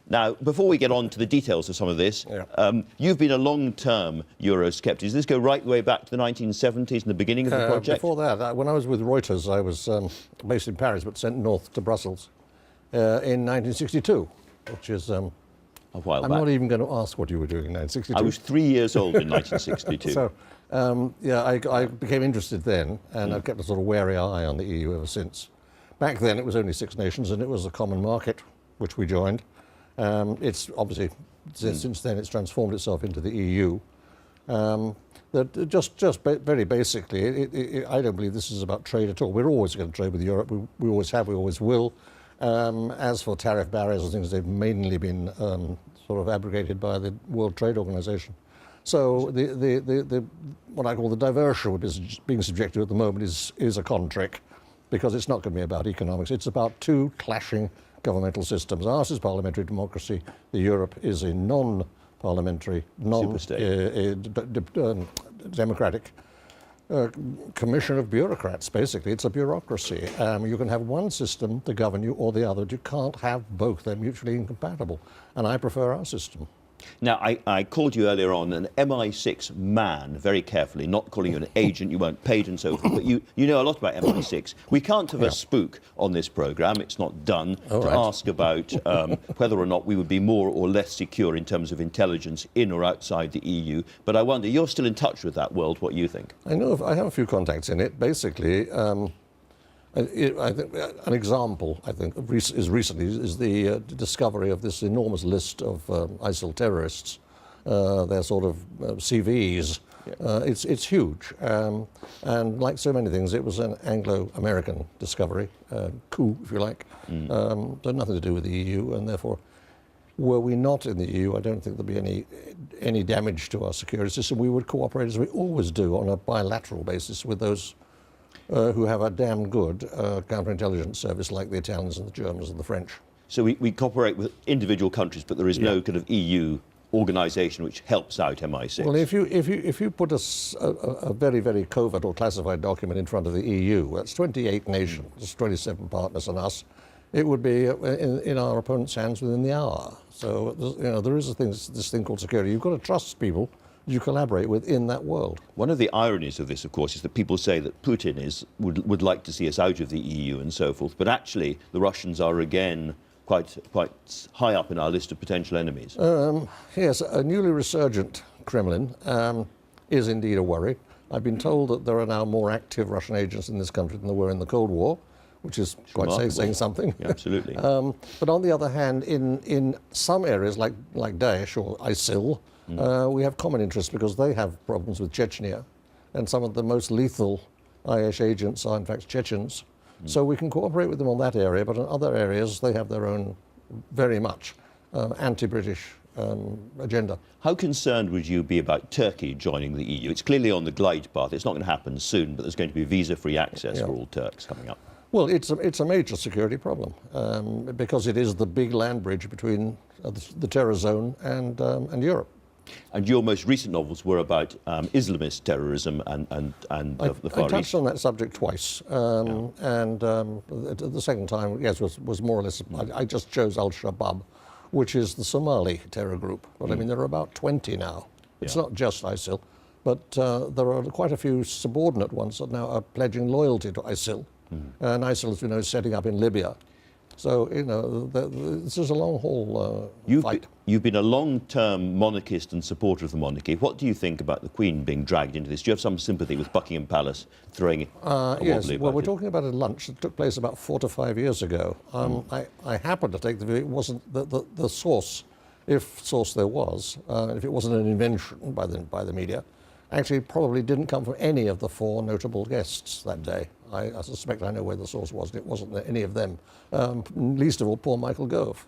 Now, before we get on to the details of some of this, you've been a long-term Eurosceptic. Does this go right the way back to the 1970s and the beginning of the project? Before that, when I was with Reuters, I was based in Paris but sent north to Brussels in 1962, which is... a while back. I'm not even going to ask what you were doing in 1962. I was 3 years old in 1962. So, I became interested then, and I've kept a sort of wary eye on the EU ever since. Back then, it was only 6 nations, and it was a common market, which we joined. It's obviously, since then, it's transformed itself into the EU. Very basically, I don't believe this is about trade at all. We're always going to trade with Europe. We always have, we always will. As for tariff barriers and things, they've mainly been sort of abrogated by the World Trade Organization. So what I call the diversion which is being subjected at the moment is a con trick, because it's not going to be about economics. It's about two clashing governmental systems. Ours is parliamentary democracy. The Europe is a non-parliamentary, democratic commission of bureaucrats, basically. It's a bureaucracy. You can have one system to govern you or the other, but you can't have both. They're mutually incompatible. And I prefer our system. Now, I called you earlier on an MI6 man, very carefully, not calling you an agent, you weren't paid and so forth, but you know a lot about MI6. We can't have a spook on this programme, it's not done, ask about whether or not we would be more or less secure in terms of intelligence in or outside the EU. But I wonder, you're still in touch with that world, what you think? I have a few contacts in it. Basically, I think an example, is the discovery of this enormous list of ISIL terrorists, their sort of CVs. It's huge, and like so many things, it was an Anglo-American discovery, coup, if you like. Had nothing to do with the EU, and therefore, were we not in the EU, I don't think there'd be any damage to our security system. We would cooperate as we always do on a bilateral basis with those who have a damn good counterintelligence service, like the Italians and the Germans and the French. So we cooperate with individual countries, but there is no kind of EU organisation which helps out MI6. Well, if you put a very, very covert or classified document in front of the EU, that's 28 nations, 27 partners and us, it would be in our opponent's hands within the hour. So there is this thing called security. You've got to trust people you collaborate with in that world. One of the ironies of this, of course, is that people say that Putin would like to see us out of the EU and so forth, but actually the Russians are again quite high up in our list of potential enemies. Yes, a newly resurgent Kremlin is indeed a worry. I've been told that there are now more active Russian agents in this country than there were in the Cold War, which is quite saying something. Yeah, absolutely. But on the other hand, in some areas like Daesh or ISIL, we have common interests because they have problems with Chechnya, and some of the most lethal IS agents are in fact Chechens. So we can cooperate with them on that area, but in other areas they have their own very much anti-British agenda. How concerned would you be about Turkey joining the EU? It's clearly on the glide path. It's not going to happen soon, but there's going to be visa-free access for all Turks coming up. Well, it's a major security problem because it is the big land bridge between the terror zone and Europe. And your most recent novels were about Islamist terrorism and the Far East. I touched on that subject twice, and the second time, yes, was more or less. I just chose Al-Shabaab, which is the Somali terror group. But I mean, there are about 20 now. It's not just ISIL, but there are quite a few subordinate ones that now are pledging loyalty to ISIL, and ISIL, as we know, is setting up in Libya. So, this is a long-haul fight. You've been a long-term monarchist and supporter of the monarchy. What do you think about the Queen being dragged into this? Do you have some sympathy with Buckingham Palace throwing it? Yes, well, we're talking about a lunch that took place about 4 to 5 years ago. I happened to take the view it wasn't the source, if source there was, if it wasn't an invention by the media, actually probably didn't come from any of the 4 notable guests that day. I suspect I know where the source was, and it wasn't any of them, least of all poor Michael Gove.